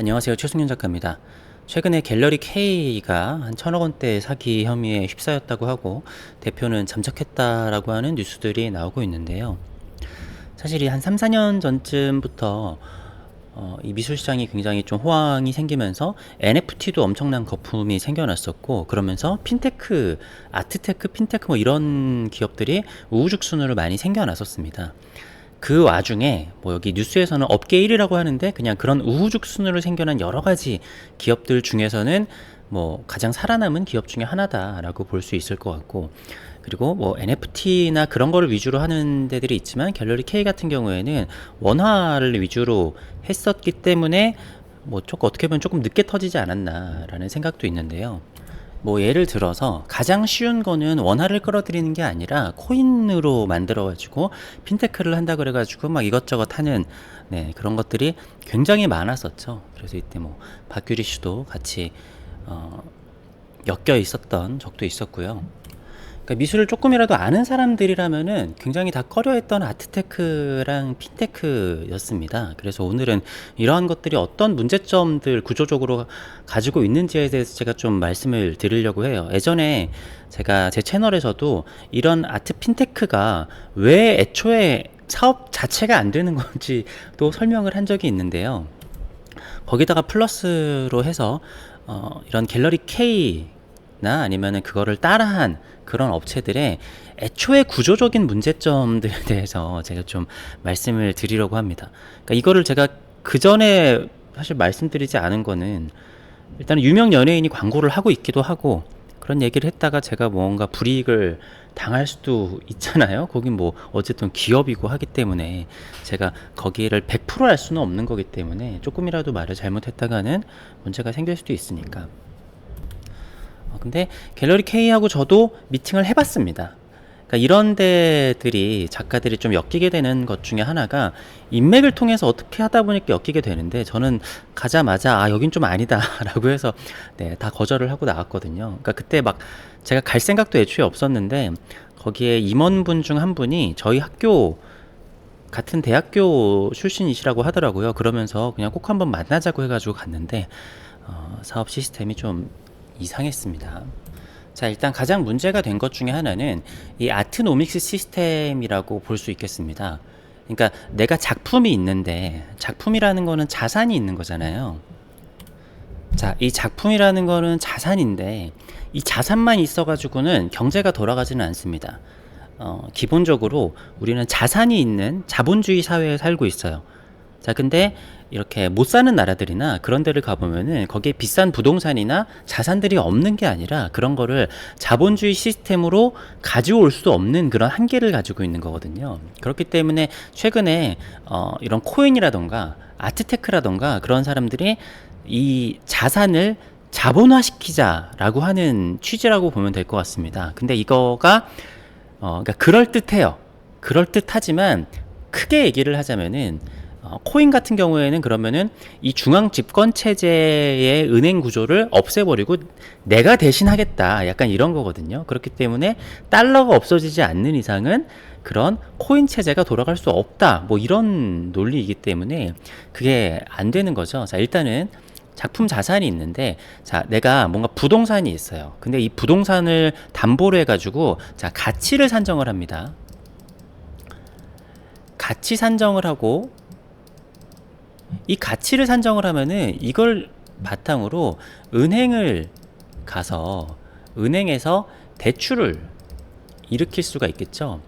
안녕하세요. 최승윤 작가입니다. 최근에 갤러리 K가 한 1,000억 원대 사기 혐의에 휩싸였다고 하고 대표는 잠적했다라고 하는 뉴스들이 나오고 있는데요. 사실 이 한 3, 4년 전쯤부터 이 미술 시장이 굉장히 좀 호황이 생기면서 NFT도 엄청난 거품이 생겨났었고, 그러면서 핀테크, 아트테크, 핀테크 뭐 이런 기업들이 우후죽순으로 많이 생겨났었습니다. 그 와중에 뭐 여기 뉴스에서는 업계 1위라고 하는데, 그냥 그런 우후죽순으로 생겨난 여러 가지 기업들 중에서는 뭐 가장 살아남은 기업 중에 하나다라고 볼 수 있을 것 같고, 그리고 뭐 NFT나 그런 거를 위주로 하는 데들이 있지만 갤러리 K 같은 경우에는 원화를 위주로 했었기 때문에 뭐 조금 어떻게 보면 조금 늦게 터지지 않았나라는 생각도 있는데요. 뭐 예를 들어서 가장 쉬운 거는 원화를 끌어들이는 게 아니라 코인으로 만들어 가지고 핀테크를 한다 그래 가지고 막 이것저것 하는, 그런 것들이 굉장히 많았었죠. 그래서 이때 뭐 박규리 씨도 같이 어, 엮여 있었던 적도 있었고요. 그러니까 미술을 조금이라도 아는 사람들이라면은 굉장히 다 꺼려했던 아트테크랑 핀테크였습니다. 그래서 오늘은 이러한 것들이 어떤 문제점들 구조적으로 가지고 있는지에 대해서 제가 좀 말씀을 드리려고 해요. 예전에 제가 제 채널에서도 이런 아트 핀테크가 왜 애초에 사업 자체가 안 되는 건지 또 설명을 한 적이 있는데요. 거기다가 플러스로 해서 이런 갤러리 K나 아니면은 그거를 따라한 그런 업체들의 애초에 구조적인 문제점들에 대해서 제가 좀 말씀을 드리려고 합니다. 그러니까 이거를 제가 그 전에 사실 말씀드리지 않은 거는, 일단은 유명 연예인이 광고를 하고 있기도 하고 그런 얘기를 했다가 제가 뭔가 불이익을 당할 수도 있잖아요. 거긴 뭐 어쨌든 기업이고 하기 때문에 제가 거기를 100%할 수는 없는 거기 때문에 조금이라도 말을 잘못했다가는 문제가 생길 수도 있으니까. 근데 갤러리 K하고 저도 미팅을 해봤습니다. 그러니까 이런 데들이, 작가들이 좀 엮이게 되는 것 중에 하나가 인맥을 통해서 어떻게 하다 보니까 엮이게 되는데, 저는 가자마자 여긴 좀 아니다 라고 해서 다 거절을 하고 나왔거든요. 그러니까 그때 막 제가 갈 생각도 애초에 없었는데, 거기에 임원분 중 한 분이 저희 학교 같은 대학교 출신이시라고 하더라고요. 그러면서 그냥 꼭 한번 만나자고 해가지고 갔는데 사업 시스템이 좀 이상했습니다. 자, 일단 가장 문제가 된 것 중에 하나는 이 아트노믹스 시스템이라고 볼 수 있겠습니다. 그러니까 내가 작품이 있는데, 작품이라는 거는 자산이 있는 거잖아요. 자, 이 작품이라는 거는 자산인데 이 자산만 있어가지고는 경제가 돌아가지는 않습니다. 기본적으로 우리는 자산이 있는 자본주의 사회에 살고 있어요. 자, 근데 이렇게 못 사는 나라들이나 그런 데를 가보면은 거기에 비싼 부동산이나 자산들이 없는 게 아니라 그런 거를 자본주의 시스템으로 가져올 수 없는 그런 한계를 가지고 있는 거거든요. 그렇기 때문에 최근에 이런 코인이라던가 아트테크라던가 그런 사람들이 이 자산을 자본화시키자라고 하는 취지라고 보면 될 것 같습니다. 근데 이거가 그러니까 그럴듯해요. 그럴듯하지만 크게 얘기를 하자면은 코인 같은 경우에는 그러면은 이 중앙 집권 체제의 은행 구조를 없애버리고 내가 대신 하겠다, 약간 이런 거거든요. 그렇기 때문에 달러가 없어지지 않는 이상은 그런 코인 체제가 돌아갈 수 없다, 뭐 이런 논리이기 때문에 그게 안 되는 거죠. 자, 일단은 작품 자산이 있는데, 자, 내가 뭔가 부동산이 있어요. 근데 이 부동산을 담보로 해가지고, 자, 가치를 산정을 합니다. 가치 산정을 하고, 이 가치를 산정을 하면은 이걸 바탕으로 은행을 가서 은행에서 대출을 일으킬 수가 있겠죠.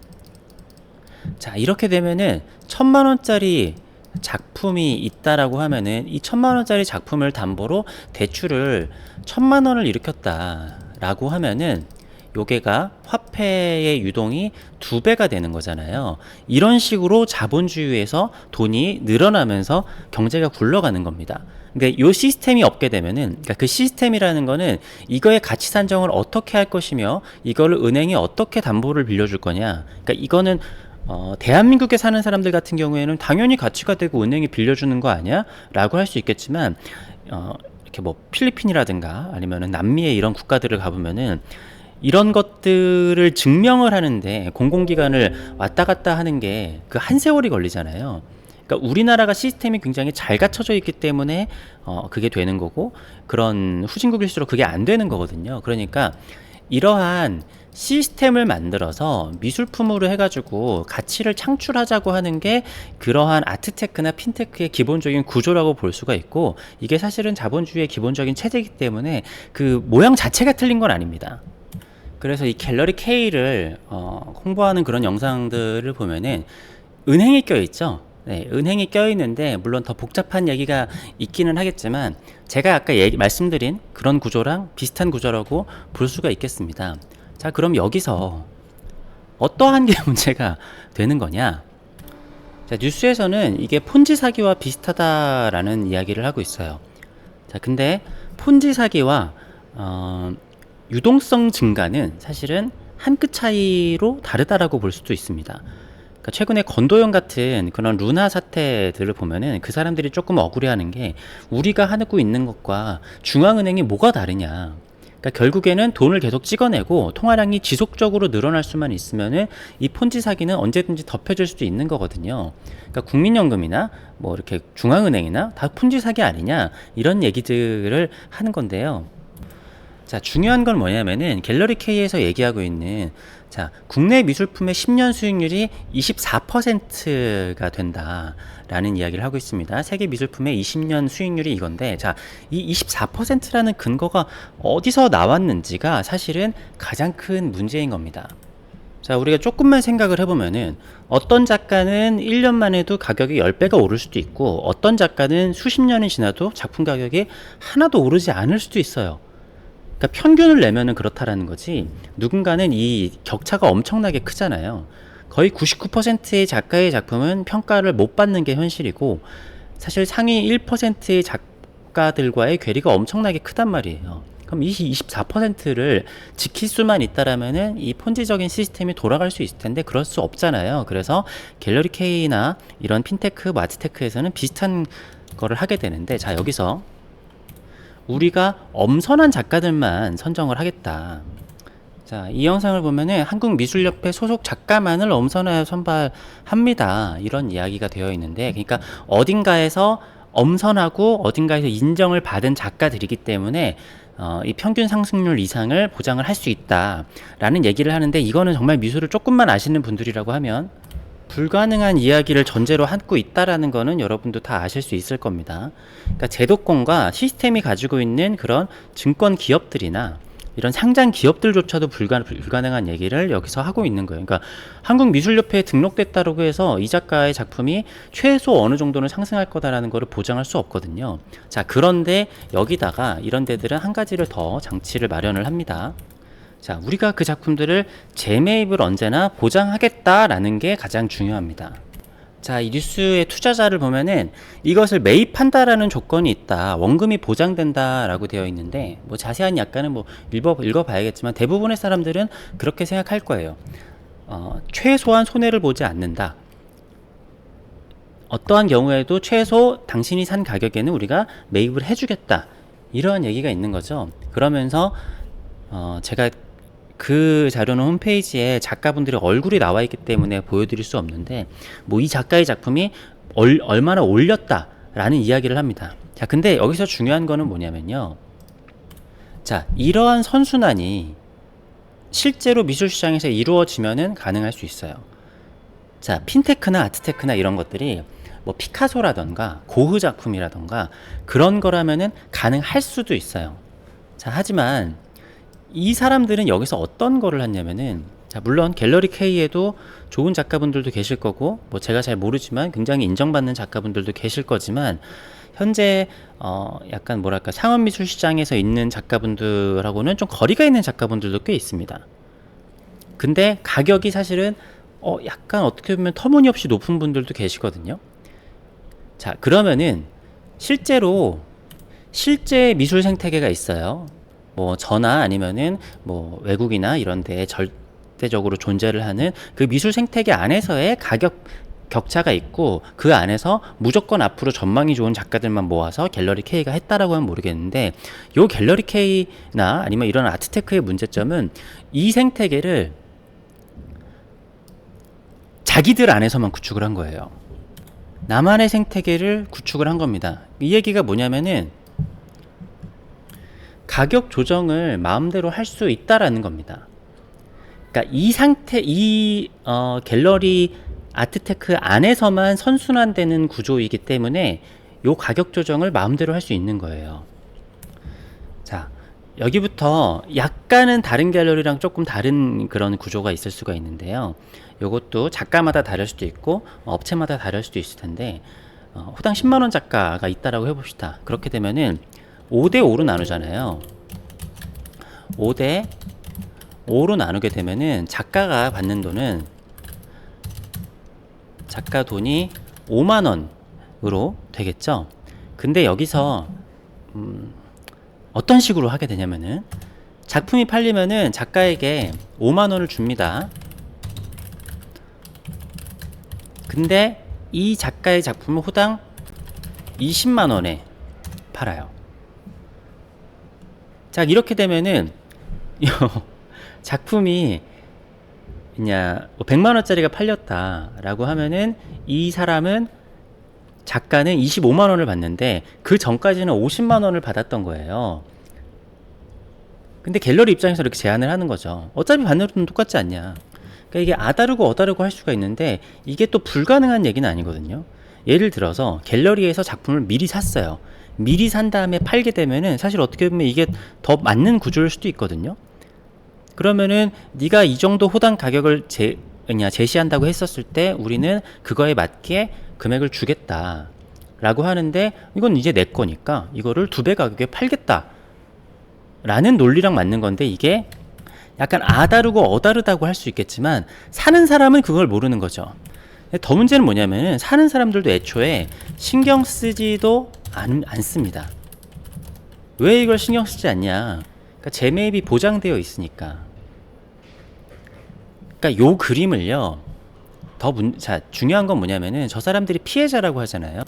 자, 이렇게 되면은 1,000만 원짜리 작품이 있다라고 하면은 이 1,000만 원짜리 작품을 담보로 대출을 1,000만 원을 일으켰다라고 하면은 요게가 화폐의 유동이 2배가 되는 거잖아요. 이런 식으로 자본주의에서 돈이 늘어나면서 경제가 굴러가는 겁니다. 근데 요 시스템이 없게 되면은, 그러니까 그 시스템이라는 거는 이거의 가치 산정을 어떻게 할 것이며 이거를 은행이 어떻게 담보를 빌려줄 거냐. 그러니까 이거는 대한민국에 사는 사람들 같은 경우에는 당연히 가치가 되고 은행이 빌려주는 거 아니야? 라고 할 수 있겠지만, 이렇게 뭐 필리핀이라든가 아니면은 남미의 이런 국가들을 가보면은 이런 것들을 증명을 하는데 공공기관을 왔다 갔다 하는 게 그 한 세월이 걸리잖아요. 그러니까 우리나라가 시스템이 굉장히 잘 갖춰져 있기 때문에 그게 되는 거고, 그런 후진국일수록 그게 안 되는 거거든요. 그러니까 이러한 시스템을 만들어서 미술품으로 해가지고 가치를 창출하자고 하는 게 그러한 아트테크나 핀테크의 기본적인 구조라고 볼 수가 있고, 이게 사실은 자본주의의 기본적인 체제이기 때문에 그 모양 자체가 틀린 건 아닙니다. 그래서 이 갤러리 K를 홍보하는 그런 영상들을 보면은 은행이 껴있죠. 네, 은행이 껴있는데 물론 더 복잡한 얘기가 있기는 하겠지만 제가 아까 말씀드린 그런 구조랑 비슷한 구조라고 볼 수가 있겠습니다. 자, 그럼 여기서 어떠한 게 문제가 되는 거냐? 자, 뉴스에서는 이게 폰지 사기와 비슷하다라는 이야기를 하고 있어요. 자, 근데 폰지 사기와 유동성 증가는 사실은 한 끗 차이로 다르다라고 볼 수도 있습니다. 그러니까 최근에 건도형 같은 그런 루나 사태들을 보면은 그 사람들이 조금 억울해하는 게, 우리가 하고 있는 것과 중앙은행이 뭐가 다르냐. 그러니까 결국에는 돈을 계속 찍어내고 통화량이 지속적으로 늘어날 수만 있으면은 이 폰지 사기는 언제든지 덮여질 수도 있는 거거든요. 그러니까 국민연금이나 뭐 이렇게 중앙은행이나 다 폰지 사기 아니냐, 이런 얘기들을 하는 건데요. 자, 중요한 건 뭐냐면은 갤러리 K에서 얘기하고 있는, 자, 국내 미술품의 10년 수익률이 24%가 된다라는 이야기를 하고 있습니다. 세계 미술품의 20년 수익률이 이건데, 자, 이 24%라는 근거가 어디서 나왔는지가 사실은 가장 큰 문제인 겁니다. 자, 우리가 조금만 생각을 해보면은 어떤 작가는 1년만 해도 가격이 10배가 오를 수도 있고, 어떤 작가는 수십 년이 지나도 작품 가격이 하나도 오르지 않을 수도 있어요. 그러니까 평균을 내면은 그렇다라는 거지, 누군가는 이 격차가 엄청나게 크잖아요. 거의 99%의 작가의 작품은 평가를 못 받는 게 현실이고, 사실 상위 1%의 작가들과의 괴리가 엄청나게 크단 말이에요. 그럼 이 24%를 지킬 수만 있다라면은 이 폰지적인 시스템이 돌아갈 수 있을 텐데 그럴 수 없잖아요. 그래서 갤러리 K나 이런 핀테크, 마트테크에서는 비슷한 거를 하게 되는데, 자, 여기서 우리가 엄선한 작가들만 선정을 하겠다. 자, 이 영상을 보면은 한국미술협회 소속 작가만을 엄선하여 선발합니다, 이런 이야기가 되어 있는데, 그러니까 어딘가에서 엄선하고 어딘가에서 인정을 받은 작가들이기 때문에 이 평균 상승률 이상을 보장을 할 수 있다라는 얘기를 하는데, 이거는 정말 미술을 조금만 아시는 분들이라고 하면 불가능한 이야기를 전제로 하고 있다라는 거는 여러분도 다 아실 수 있을 겁니다. 그러니까 제도권과 시스템이 가지고 있는 그런 증권 기업들이나 이런 상장 기업들조차도 불가능한 얘기를 여기서 하고 있는 거예요. 그러니까 한국미술협회에 등록됐다고 해서 이 작가의 작품이 최소 어느 정도는 상승할 거다라는 거를 보장할 수 없거든요. 자, 그런데 여기다가 이런 데들은 한 가지를 더 장치를 마련을 합니다. 자, 우리가 그 작품들을 재매입을 언제나 보장하겠다라는 게 가장 중요합니다. 자, 이 뉴스의 투자자를 보면은 이것을 매입한다라는 조건이 있다, 원금이 보장된다라고 되어 있는데, 뭐 자세한 약간은 뭐 읽어봐야겠지만 대부분의 사람들은 그렇게 생각할 거예요. 최소한 손해를 보지 않는다. 어떠한 경우에도 최소 당신이 산 가격에는 우리가 매입을 해주겠다, 이러한 얘기가 있는 거죠. 그러면서 제가 그 자료는 홈페이지에 작가분들의 얼굴이 나와 있기 때문에 보여드릴 수 없는데, 뭐 이 작가의 작품이 얼마나 올렸다라는 이야기를 합니다. 자, 근데 여기서 중요한 거는 뭐냐면요. 자, 이러한 선순환이 실제로 미술시장에서 이루어지면은 가능할 수 있어요. 자, 핀테크나 아트테크나 이런 것들이 뭐 피카소라던가 고흐 작품이라던가 그런 거라면은 가능할 수도 있어요. 자, 하지만 이 사람들은 여기서 어떤 거를 했냐면은, 자, 물론 갤러리 K에도 좋은 작가분들도 계실 거고, 뭐 제가 잘 모르지만 굉장히 인정받는 작가분들도 계실 거지만, 현재 약간 뭐랄까 상업미술 시장에서 있는 작가분들하고는 좀 거리가 있는 작가분들도 꽤 있습니다. 근데 가격이 사실은 약간 어떻게 보면 터무니없이 높은 분들도 계시거든요. 자, 그러면은 실제 미술 생태계가 있어요. 뭐 저나 아니면은 뭐 외국이나 이런 데에 절대적으로 존재를 하는 그 미술 생태계 안에서의 가격 격차가 있고, 그 안에서 무조건 앞으로 전망이 좋은 작가들만 모아서 갤러리 K가 했다라고 하면 모르겠는데, 요 갤러리 K나 아니면 이런 아트테크의 문제점은 이 생태계를 자기들 안에서만 구축을 한 거예요. 나만의 생태계를 구축을 한 겁니다. 이 얘기가 뭐냐면은 가격 조정을 마음대로 할 수 있다라는 겁니다. 그러니까 이 상태, 갤러리 아트테크 안에서만 선순환되는 구조이기 때문에 요 가격 조정을 마음대로 할 수 있는 거예요. 자, 여기부터 약간은 다른 갤러리랑 조금 다른 그런 구조가 있을 수가 있는데요. 요것도 작가마다 다를 수도 있고 업체마다 다를 수도 있을 텐데, 호당 10만원 작가가 있다라고 해봅시다. 그렇게 되면은 5대5로 나누잖아요. 5대5로 나누게 되면은 작가가 받는 돈은, 작가 돈이 5만원으로 되겠죠. 근데 여기서 어떤 식으로 하게 되냐면은, 작품이 팔리면은 작가에게 5만원을 줍니다. 근데 이 작가의 작품을 호당 20만원에 팔아요. 자, 이렇게 되면은 작품이 그냥 100만원짜리가 팔렸다라고 하면은, 이 사람은, 작가는 25만원을 받는데 그 전까지는 50만원을 받았던 거예요. 근데 갤러리 입장에서 이렇게 제안을 하는 거죠. 어차피 받는 돈은 똑같지 않냐. 그러니까 이게 아다르고 어다르고 할 수가 있는데, 이게 또 불가능한 얘기는 아니거든요. 예를 들어서 갤러리에서 작품을 미리 샀어요. 미리 산 다음에 팔게 되면은 사실 어떻게 보면 이게 더 맞는 구조일 수도 있거든요. 그러면은 네가 이 정도 호당 가격을 제시한다고 했었을 때 우리는 그거에 맞게 금액을 주겠다 라고 하는데, 이건 이제 내 거니까 이거를 2배 가격에 팔겠다 라는 논리랑 맞는 건데, 이게 약간 아다르고 어다르다고 할 수 있겠지만 사는 사람은 그걸 모르는 거죠. 더 문제는 뭐냐면은, 사는 사람들도 애초에 신경 쓰지도 않습니다. 왜 이걸 신경 쓰지 않냐? 그러니까 재매입이 보장되어 있으니까. 그러니까 요 그림을요, 자, 중요한 건 뭐냐면은, 저 사람들이 피해자라고 하잖아요.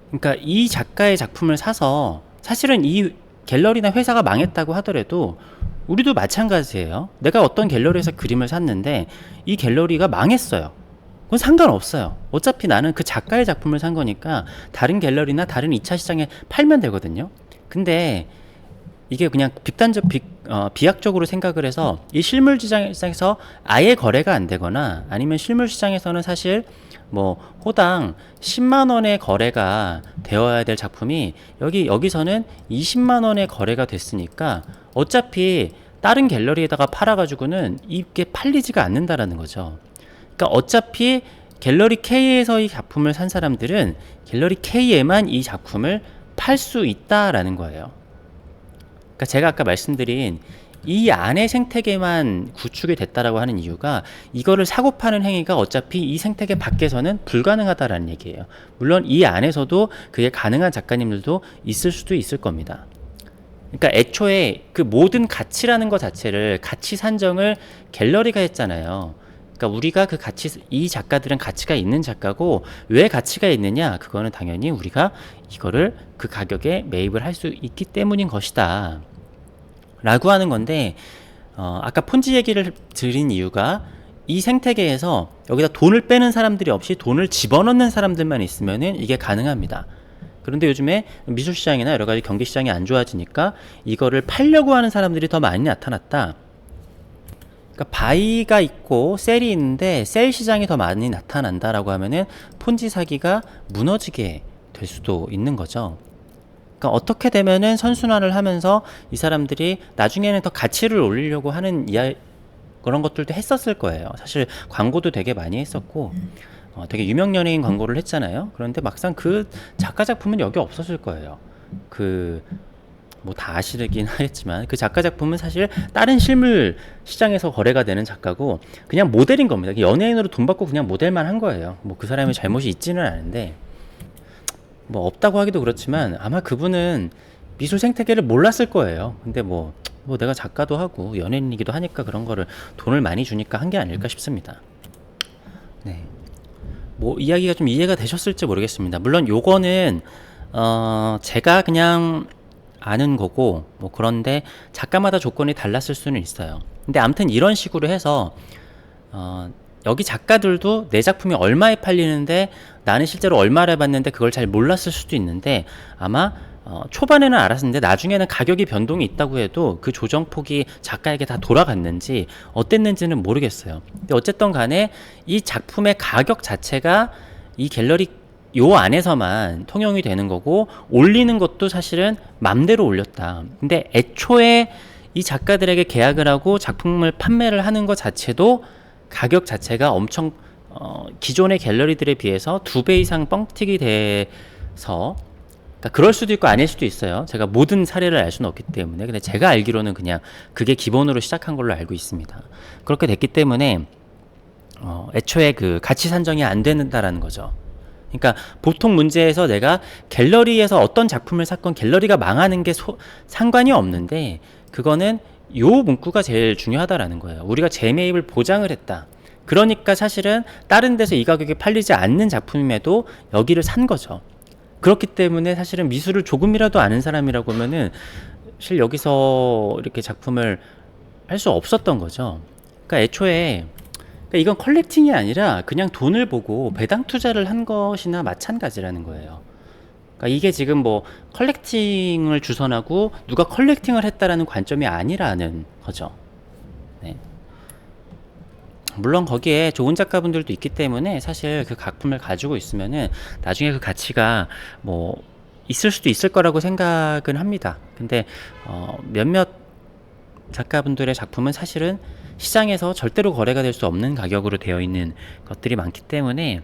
그러니까 이 작가의 작품을 사서, 사실은 이 갤러리나 회사가 망했다고 하더라도 우리도 마찬가지예요. 내가 어떤 갤러리에서 그림을 샀는데 이 갤러리가 망했어요. 그건 상관없어요. 어차피 나는 그 작가의 작품을 산 거니까 다른 갤러리나 다른 2차 시장에 팔면 되거든요. 근데 이게 그냥 비약적으로 생각을 해서, 이 실물 시장에서 아예 거래가 안 되거나, 아니면 실물 시장에서는 사실 뭐 호당 10만원의 거래가 되어야 될 작품이 여기서는 20만원의 거래가 됐으니까 어차피 다른 갤러리에다가 팔아가지고는 이게 팔리지가 않는다라는 거죠. 그러니까 어차피 갤러리 K에서 이 작품을 산 사람들은 갤러리 K에만 이 작품을 팔 수 있다라는 거예요. 그러니까 제가 아까 말씀드린 이 안의 생태계만 구축이 됐다라고 하는 이유가, 이거를 사고 파는 행위가 어차피 이 생태계 밖에서는 불가능하다라는 얘기예요. 물론 이 안에서도 그게 가능한 작가님들도 있을 수도 있을 겁니다. 그러니까 애초에 그 모든 가치라는 것 자체를, 가치 산정을 갤러리가 했잖아요. 그러니까 우리가 그 가치, 이 작가들은 가치가 있는 작가고, 왜 가치가 있느냐? 그거는 당연히 우리가 이거를 그 가격에 매입을 할 수 있기 때문인 것이다 라고 하는 건데, 아까 폰지 얘기를 드린 이유가, 이 생태계에서 여기다 돈을 빼는 사람들이 없이 돈을 집어넣는 사람들만 있으면은 이게 가능합니다. 그런데 요즘에 미술시장이나 여러가지 경기시장이 안 좋아지니까 이거를 팔려고 하는 사람들이 더 많이 나타났다. 그러니까 바이가 있고 셀이 있는데 셀 시장이 더 많이 나타난다라고 하면은 폰지 사기가 무너지게 될 수도 있는 거죠. 그러니까 어떻게 되면은 선순환을 하면서 이 사람들이 나중에는 더 가치를 올리려고 하는 그런 것들도 했었을 거예요. 사실 광고도 되게 많이 했었고, 되게 유명 연예인 광고를 했잖아요. 그런데 막상 그 작가 작품은 여기 없었을 거예요. 뭐 다 아시긴 하겠지만 그 작가 작품은 사실 다른 실물 시장에서 거래가 되는 작가고, 그냥 모델인 겁니다. 연예인으로 돈 받고 그냥 모델만 한 거예요. 뭐 그 사람의 잘못이 있지는 않은데, 뭐 없다고 하기도 그렇지만 아마 그분은 미술 생태계를 몰랐을 거예요. 근데 뭐 내가 작가도 하고 연예인이기도 하니까 그런 거를 돈을 많이 주니까 한 게 아닐까 싶습니다. 네. 뭐 이야기가 좀 이해가 되셨을지 모르겠습니다. 물론 요거는 제가 그냥 아는 거고, 뭐 그런데 작가마다 조건이 달랐을 수는 있어요. 근데 아무튼 이런 식으로 해서 여기 작가들도 내 작품이 얼마에 팔리는데 나는 실제로 얼마를 받는데 그걸 잘 몰랐을 수도 있는데, 아마 초반에는 알았는데 나중에는 가격이 변동이 있다고 해도 그 조정폭이 작가에게 다 돌아갔는지 어땠는지는 모르겠어요. 근데 어쨌든 간에 이 작품의 가격 자체가 이 갤러리 요 안에서만 통용이 되는 거고, 올리는 것도 사실은 맘대로 올렸다. 근데 애초에 이 작가들에게 계약을 하고 작품을 판매를 하는 것 자체도 가격 자체가 엄청 기존의 갤러리들에 비해서 2배 이상 뻥튀기 돼서, 그러니까 그럴 수도 있고 아닐 수도 있어요. 제가 모든 사례를 알 수는 없기 때문에. 근데 제가 알기로는 그냥 그게 기본으로 시작한 걸로 알고 있습니다. 그렇게 됐기 때문에 애초에 그 가치 산정이 안 된다라는 거죠. 그러니까 보통 문제에서 내가 갤러리에서 어떤 작품을 샀건 갤러리가 망하는 게 상관이 없는데, 그거는 요 문구가 제일 중요하다라는 거예요. 우리가 재매입을 보장을 했다. 그러니까 사실은 다른 데서 이 가격에 팔리지 않는 작품임에도 여기를 산 거죠. 그렇기 때문에 사실은 미술을 조금이라도 아는 사람이라고 하면은 사실 여기서 이렇게 작품을 할 수 없었던 거죠. 그러니까 애초에, 그러니까 이건 컬렉팅이 아니라 그냥 돈을 보고 배당 투자를 한 것이나 마찬가지라는 거예요. 그러니까 이게 지금 뭐 컬렉팅을 주선하고 누가 컬렉팅을 했다라는 관점이 아니라는 거죠. 네. 물론 거기에 좋은 작가분들도 있기 때문에 사실 그 작품을 가지고 있으면은 나중에 그 가치가 뭐 있을 수도 있을 거라고 생각은 합니다. 근데 몇몇 작가분들의 작품은 사실은 시장에서 절대로 거래가 될 수 없는 가격으로 되어 있는 것들이 많기 때문에,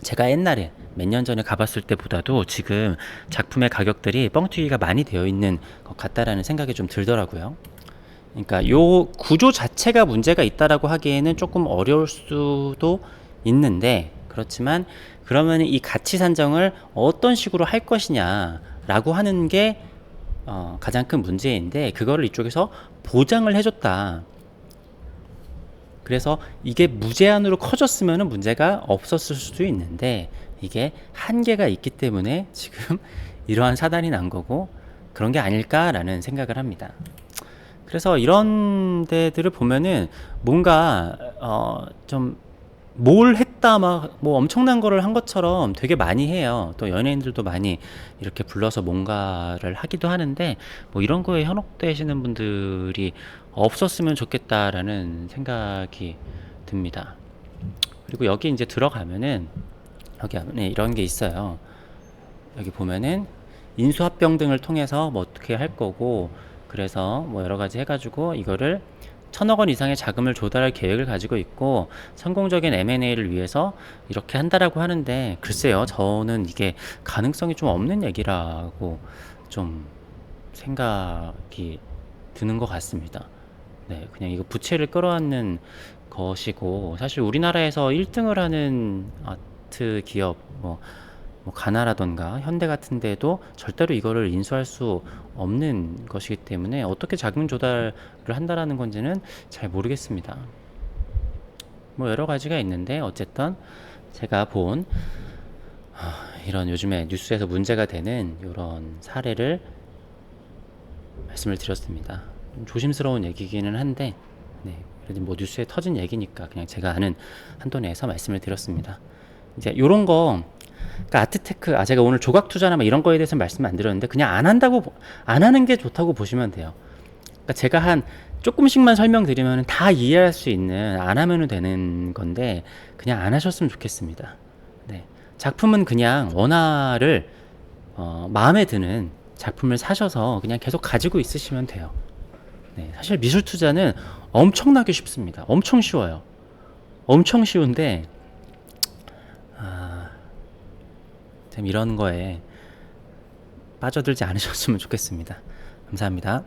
제가 옛날에 몇 년 전에 가봤을 때보다도 지금 작품의 가격들이 뻥튀기가 많이 되어 있는 것 같다라는 생각이 좀 들더라고요. 그러니까 요 구조 자체가 문제가 있다라고 하기에는 조금 어려울 수도 있는데, 그렇지만 그러면 이 가치 산정을 어떤 식으로 할 것이냐라고 하는 게 가장 큰 문제인데, 그거를 이쪽에서 보장을 해줬다. 그래서 이게 무제한으로 커졌으면 문제가 없었을 수도 있는데, 이게 한계가 있기 때문에 지금 이러한 사단이 난 거고 그런 게 아닐까라는 생각을 합니다. 그래서 이런 데들을 보면은 뭔가 좀 뭘 했다 막 뭐 엄청난 거를 한 것처럼 되게 많이 해요. 또 연예인들도 많이 이렇게 불러서 뭔가를 하기도 하는데, 뭐 이런 거에 현혹되시는 분들이 없었으면 좋겠다라는 생각이 듭니다. 그리고 여기 이제 들어가면은 여기 안에 이런 게 있어요. 여기 보면은 인수합병 등을 통해서 뭐 어떻게 할 거고, 그래서 뭐 여러 가지 해가지고 이거를 1,000억 원 이상의 자금을 조달할 계획을 가지고 있고 성공적인 M&A를 위해서 이렇게 한다라고 하는데, 글쎄요, 저는 이게 가능성이 좀 없는 얘기라고 좀 생각이 드는 것 같습니다. 네, 그냥 이거 부채를 끌어안는 것이고, 사실 우리나라에서 1등을 하는 아트 기업, 뭐 가나라던가 현대 같은 데도 절대로 이거를 인수할 수 없는 것이기 때문에 어떻게 자금 조달을 한다라는 건지는 잘 모르겠습니다. 뭐 여러 가지가 있는데, 어쨌든 제가 본 이런 요즘에 뉴스에서 문제가 되는 이런 사례를 말씀을 드렸습니다. 좀 조심스러운 얘기기는 한데, 네, 그래도 뭐 뉴스에 터진 얘기니까 그냥 제가 아는 한도 내에서 말씀을 드렸습니다. 이제 요런 거, 그러니까 아트테크, 제가 오늘 조각 투자나 막 이런 거에 대해서 말씀 안 드렸는데, 그냥 안 하는 게 좋다고 보시면 돼요. 그러니까 제가 한 조금씩만 설명드리면 다 이해할 수 있는, 안 하면 되는 건데 그냥 안 하셨으면 좋겠습니다. 네. 작품은 그냥 원화를 마음에 드는 작품을 사셔서 그냥 계속 가지고 있으시면 돼요. 네. 사실 미술 투자는 엄청나게 쉽습니다. 엄청 쉬워요. 엄청 쉬운데 참 이런 거에 빠져들지 않으셨으면 좋겠습니다. 감사합니다.